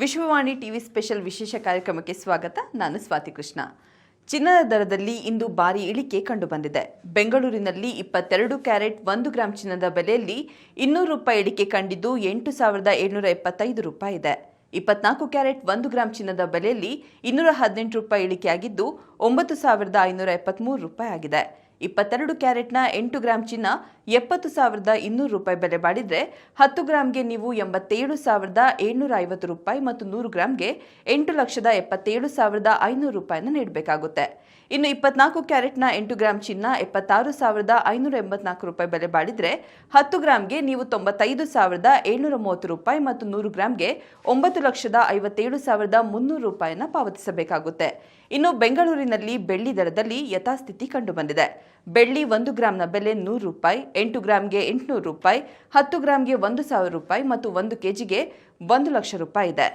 Vishwavani TV special ವಿಶೇಷ ಕಾರ್ಯಕ್ರಮಕ್ಕೆ ಸ್ವಾಗತ. ನಾನು ಸ್ವಾತಿ ಕೃಷ್ಣ. ಚಿನ್ನದ ದರದಲ್ಲಿ ಇಂದು ಭಾರಿ ಇಳಿಕೆ ಕಂಡುಬಂದಿದೆ. ಬೆಂಗಳೂರಿನಲ್ಲಿ 22 ಕ್ಯಾರೆಟ್ 1 ಗ್ರಾಂ ಚಿನ್ನದ ಬೆಲೆಯಲ್ಲಿ 200 ರೂಪಾಯಿ ಇಳಿಕೆ ಕಂಡಿದ್ದು 8,775 ರೂಪಾಯಿ ಇದೆ. 24 ಕ್ಯಾರೆಟ್ 1 ಗ್ರಾಂ ಚಿನ್ನದ ಬೆಲೆಯಲ್ಲಿ 218 ರೂಪಾಯಿ ಇಳಿಕೆಯಾಗಿದ್ದು 9,573 ರೂಪಾಯಿ ಆಗಿದೆ. 22 ಕ್ಯಾರೆಟ್ನ 8 ಗ್ರಾಂ ಚಿನ್ನ 70,200 ರೂಪಾಯಿ ಬೆಲೆ ಬಾಳಿದ್ರೆ 10 ಗ್ರಾಂಗೆ ನೀವು 87,750 ರೂಪಾಯಿ ಮತ್ತು 100 ಗ್ರಾಂಗೆ 8,77,500 ರೂಪಾಯಿನ ನೀಡಬೇಕಾಗುತ್ತೆ. ಇನ್ನು 24 ಕ್ಯಾರೆಟ್ನ 8 ಗ್ರಾಂ ಚಿನ್ನ 76,584 ರೂಪಾಯಿ ಬೆಲೆ ಬಾಳಿದ್ರೆ 10 ಗ್ರಾಂಗೆ ನೀವು 95,730 ರೂಪಾಯಿ ಮತ್ತು 100 ಗ್ರಾಂಗೆ 9,57,300 ರೂಪಾಯಿನ ಪಾವತಿಸಬೇಕಾಗುತ್ತೆ. ಇನ್ನು ಬೆಂಗಳೂರಿನಲ್ಲಿ ಬೆಳ್ಳಿ ದರದಲ್ಲಿ ಯಥಾಸ್ಥಿತಿ ಕಂಡುಬಂದಿದೆ. ಬೆಳ್ಳಿ 1 ಗ್ರಾಂನ ಬೆಲೆ 100 ರೂಪಾಯಿ, 8 ಗ್ರಾಂಗೆ 800 ರೂಪಾಯಿ, 10 ಗ್ರಾಂಗೆ 1,000 ರೂಪಾಯಿ ಮತ್ತು 1 ಕೆಜಿಗೆ 1 ಲಕ್ಷ ರೂಪಾಯಿ ಇದೆ.